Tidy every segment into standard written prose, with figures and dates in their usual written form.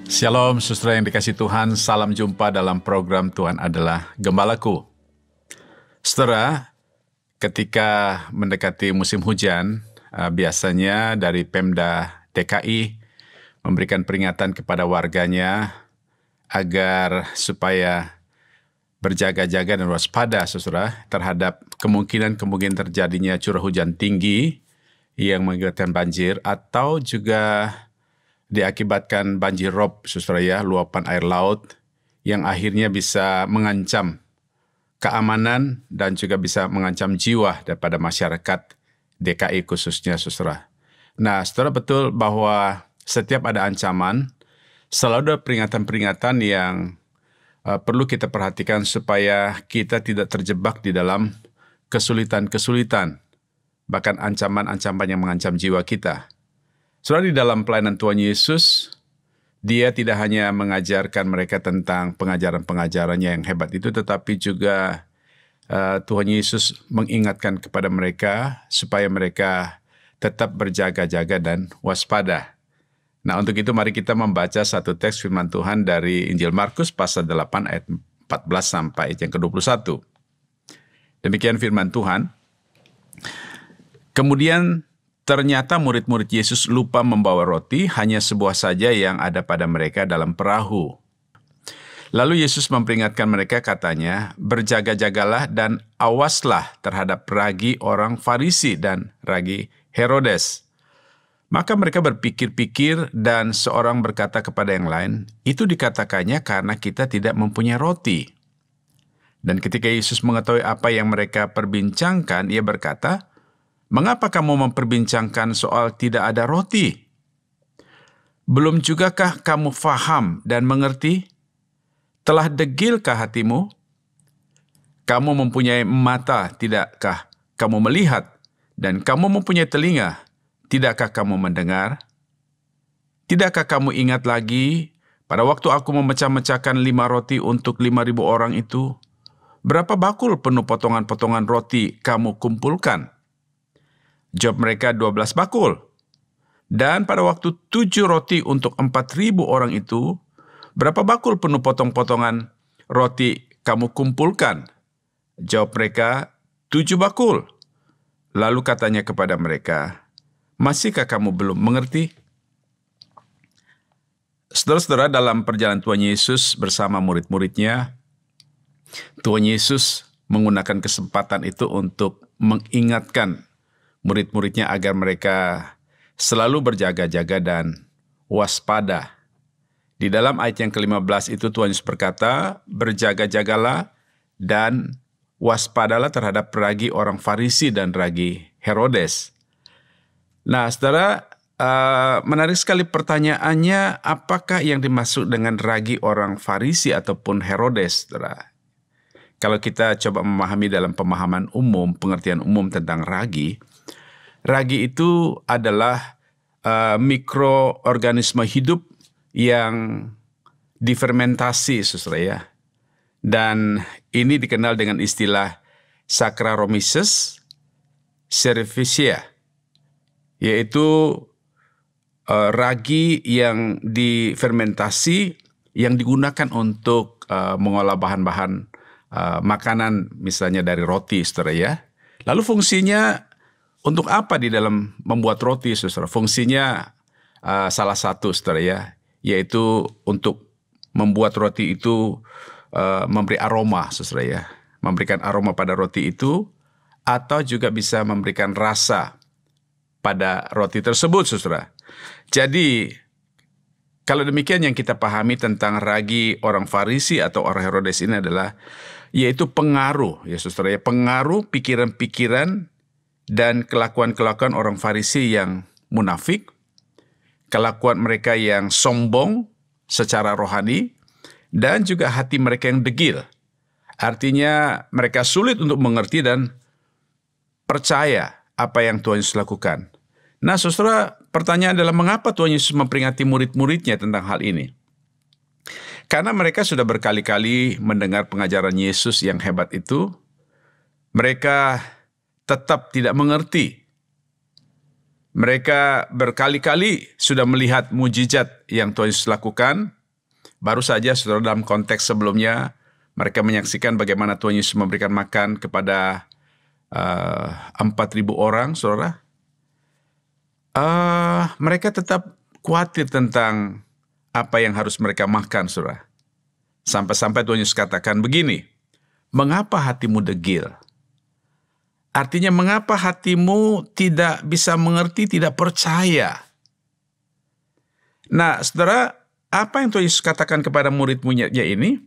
Shalom, saudara yang dikasih Tuhan. Salam jumpa dalam program Tuhan adalah Gembalaku. Saudara, ketika mendekati musim hujan, biasanya dari Pemda DKI memberikan peringatan kepada warganya agar supaya berjaga-jaga dan waspada, saudara, terhadap kemungkinan terjadinya curah hujan tinggi yang mengakibatkan banjir atau juga diakibatkan banjir rob, saudara ya, luapan air laut yang akhirnya bisa mengancam keamanan dan juga bisa mengancam jiwa daripada masyarakat DKI khususnya, saudara. Nah, saudara, betul bahwa setiap ada ancaman, selalu ada peringatan-peringatan yang perlu kita perhatikan supaya kita tidak terjebak di dalam kesulitan-kesulitan, bahkan ancaman-ancaman yang mengancam jiwa kita. Saudara, di dalam pelayanan Tuhan Yesus, Dia tidak hanya mengajarkan mereka tentang pengajaran-pengajarannya yang hebat itu, tetapi juga Tuhan Yesus mengingatkan kepada mereka supaya mereka tetap berjaga-jaga dan waspada. Nah, untuk itu mari kita membaca satu teks firman Tuhan dari Injil Markus pasal 8 ayat 14 sampai ayat yang ke-21. Demikian firman Tuhan. Kemudian ternyata murid-murid Yesus lupa membawa roti, hanya sebuah saja yang ada pada mereka dalam perahu. Lalu Yesus memperingatkan mereka, katanya, berjaga-jagalah dan awaslah terhadap ragi orang Farisi dan ragi Herodes. Maka mereka berpikir-pikir dan seorang berkata kepada yang lain, itu dikatakannya karena kita tidak mempunyai roti. Dan ketika Yesus mengetahui apa yang mereka perbincangkan, Ia berkata, mengapa kamu memperbincangkan soal tidak ada roti? Belum jugakah kamu faham dan mengerti? Telah degilkah hatimu? Kamu mempunyai mata, tidakkah kamu melihat? Dan kamu mempunyai telinga, tidakkah kamu mendengar? Tidakkah kamu ingat lagi pada waktu aku memecah-mecahkan 5 roti untuk 5.000 orang itu? Berapa bakul penuh potongan-potongan roti kamu kumpulkan? Jawab mereka, 12 bakul. Dan pada waktu 7 roti untuk 4.000 orang itu, berapa bakul penuh potong-potongan roti kamu kumpulkan? Jawab mereka, 7 bakul. Lalu katanya kepada mereka, masihkah kamu belum mengerti? Saudara-saudara, dalam perjalanan Tuhan Yesus bersama murid-muridnya, Tuhan Yesus menggunakan kesempatan itu untuk mengingatkan murid-muridnya agar mereka selalu berjaga-jaga dan waspada. Di dalam ayat yang ke-15 itu Tuhan Yesus berkata, berjaga-jagalah dan waspadalah terhadap ragi orang Farisi dan ragi Herodes. Nah, saudara, menarik sekali pertanyaannya, apakah yang dimaksud dengan ragi orang Farisi ataupun Herodes, saudara? Kalau kita coba memahami dalam pemahaman umum, pengertian umum tentang ragi itu adalah mikroorganisme hidup yang difermentasi, saudara ya. Dan ini dikenal dengan istilah Saccharomyces cerevisiae, yaitu ragi yang difermentasi yang digunakan untuk mengolah bahan-bahan makanan, misalnya dari roti, saudara ya. Lalu fungsinya untuk apa di dalam membuat roti, saudara? Fungsinya salah satu, saudara ya, yaitu untuk membuat roti itu memberi aroma, saudara ya. Memberikan aroma pada roti itu, atau juga bisa memberikan rasa pada roti tersebut, saudara. Jadi, kalau demikian yang kita pahami tentang ragi orang Farisi atau orang Herodes ini adalah, yaitu pengaruh, ya saudara ya, pengaruh pikiran-pikiran dan kelakuan-kelakuan orang Farisi yang munafik, kelakuan mereka yang sombong secara rohani, dan juga hati mereka yang degil. Artinya mereka sulit untuk mengerti dan percaya apa yang Tuhan Yesus lakukan. Nah, saudara, pertanyaan adalah mengapa Tuhan Yesus memperingati murid-muridnya tentang hal ini? Karena mereka sudah berkali-kali mendengar pengajaran Yesus yang hebat itu, mereka tetap tidak mengerti. Mereka berkali-kali sudah melihat mujizat yang Tuhan Yesus lakukan, Baru saja saudara dalam konteks sebelumnya, mereka menyaksikan bagaimana Tuhan Yesus memberikan makan kepada 4.000 orang, saudara. Mereka tetap khawatir tentang apa yang harus mereka makan, saudara. Sampai-sampai Tuhan Yesus katakan begini, mengapa hatimu degil? Artinya mengapa hatimu tidak bisa mengerti, tidak percaya? Nah, saudara, apa yang Tuhan Yesus katakan kepada murid-muridnya ini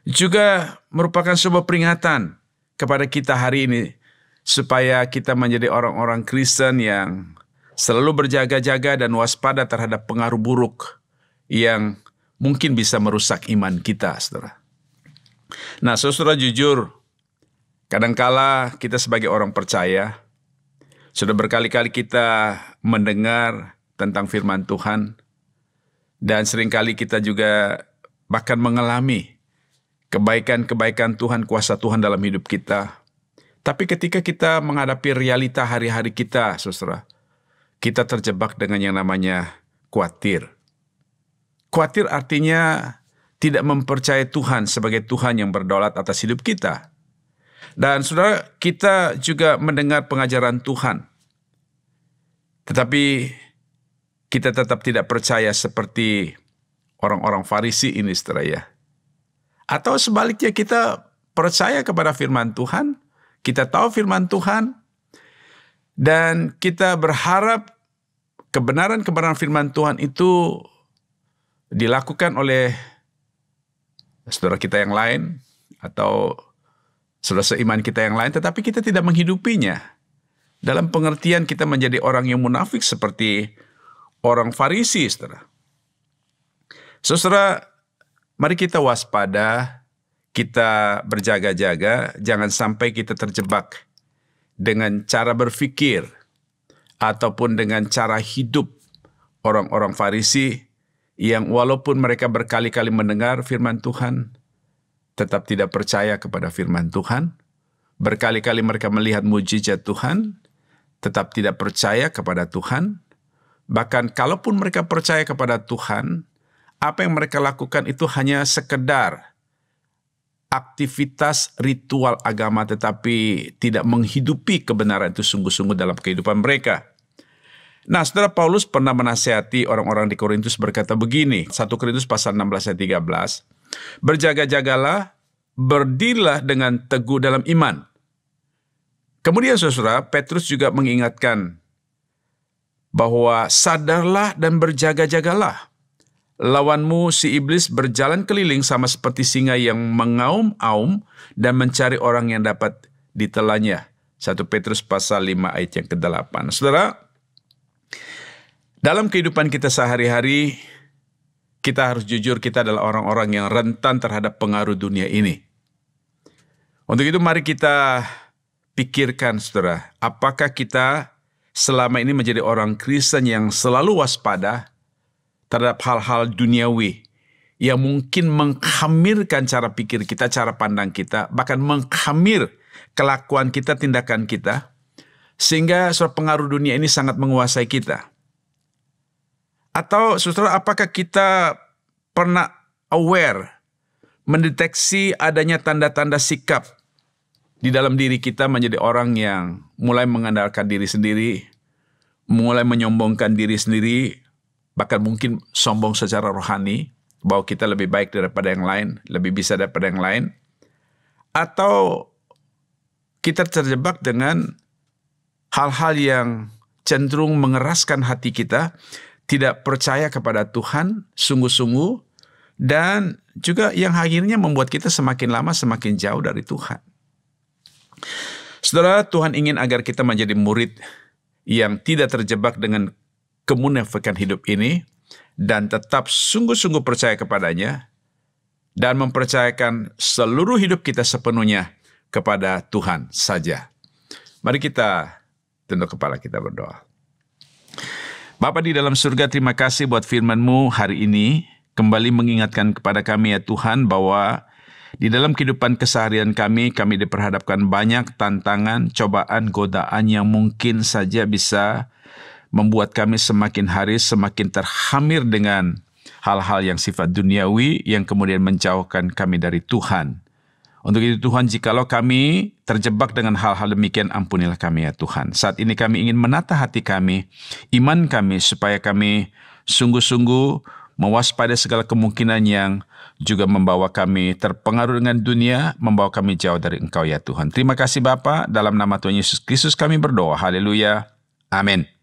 juga merupakan sebuah peringatan kepada kita hari ini, supaya kita menjadi orang-orang Kristen yang selalu berjaga-jaga dan waspada terhadap pengaruh buruk yang mungkin bisa merusak iman kita, saudara. Nah, saudara, jujur, kadangkala kita sebagai orang percaya, sudah berkali-kali kita mendengar tentang firman Tuhan, dan seringkali kita juga bahkan mengalami kebaikan-kebaikan Tuhan, kuasa Tuhan dalam hidup kita. Tapi ketika kita menghadapi realita hari-hari kita, saudara, kita terjebak dengan yang namanya khawatir. Khawatir artinya tidak mempercayai Tuhan sebagai Tuhan yang berdaulat atas hidup kita. Dan saudara, kita juga mendengar pengajaran Tuhan, tetapi kita tetap tidak percaya seperti orang-orang Farisi ini, saudara ya. Atau sebaliknya, kita percaya kepada firman Tuhan, kita tahu firman Tuhan, dan kita berharap kebenaran-kebenaran firman Tuhan itu dilakukan oleh saudara kita yang lain, atau saudara seiman kita yang lain, tetapi kita tidak menghidupinya. Dalam pengertian kita menjadi orang yang munafik seperti orang Farisi, saudara. Saudara, mari kita waspada, kita berjaga-jaga, jangan sampai kita terjebak dengan cara berpikir ataupun dengan cara hidup orang-orang Farisi yang walaupun mereka berkali-kali mendengar firman Tuhan, tetap tidak percaya kepada firman Tuhan. Berkali-kali mereka melihat mujizat Tuhan, tetap tidak percaya kepada Tuhan. Bahkan kalaupun mereka percaya kepada Tuhan, apa yang mereka lakukan itu hanya sekedar aktivitas ritual agama, tetapi tidak menghidupi kebenaran itu sungguh-sungguh dalam kehidupan mereka. Nah, saudara, Paulus pernah menasihati orang-orang di Korintus berkata begini, 1 Korintus pasal 16 ayat 13, berjaga-jagalah, berdirilah dengan teguh dalam iman. Kemudian saudara, Petrus juga mengingatkan bahwa sadarlah dan berjaga-jagalah. Lawanmu si iblis berjalan keliling sama seperti singa yang mengaum-aum dan mencari orang yang dapat ditelannya. 1 Petrus pasal 5 ayat yang ke-8. Saudara, dalam kehidupan kita sehari-hari, kita harus jujur, kita adalah orang-orang yang rentan terhadap pengaruh dunia ini. Untuk itu mari kita pikirkan, saudara, apakah kita selama ini menjadi orang Kristen yang selalu waspada terhadap hal-hal duniawi yang mungkin mengkhamirkan cara pikir kita, cara pandang kita, bahkan mengkhamir kelakuan kita, tindakan kita, sehingga pengaruh dunia ini sangat menguasai kita. Atau saudara, apakah kita pernah aware, mendeteksi adanya tanda-tanda sikap di dalam diri kita menjadi orang yang mulai mengandalkan diri sendiri, mulai menyombongkan diri sendiri, bahkan mungkin sombong secara rohani, bahwa kita lebih baik daripada yang lain, lebih bisa daripada yang lain. Atau kita terjebak dengan hal-hal yang cenderung mengeraskan hati kita, tidak percaya kepada Tuhan sungguh-sungguh, dan juga yang akhirnya membuat kita semakin lama semakin jauh dari Tuhan. Saudara, Tuhan ingin agar kita menjadi murid yang tidak terjebak dengan kemunafikan hidup ini, dan tetap sungguh-sungguh percaya kepadanya, dan mempercayakan seluruh hidup kita sepenuhnya kepada Tuhan saja. Mari kita tunduk kepala, kita berdoa. Bapa di dalam surga, terima kasih buat firman-Mu hari ini. Kembali mengingatkan kepada kami ya Tuhan, bahwa di dalam kehidupan keseharian kami diperhadapkan banyak tantangan, cobaan, godaan yang mungkin saja bisa membuat kami semakin hari semakin terhamir dengan hal-hal yang sifat duniawi yang kemudian menjauhkan kami dari Tuhan. Untuk itu Tuhan, jikalau kami terjebak dengan hal-hal demikian, ampunilah kami ya Tuhan. Saat ini kami ingin menata hati kami, iman kami, supaya kami sungguh-sungguh mewaspadai segala kemungkinan yang juga membawa kami terpengaruh dengan dunia, membawa kami jauh dari Engkau ya Tuhan. Terima kasih Bapa, dalam nama Tuhan Yesus Kristus kami berdoa. Haleluya. Amin.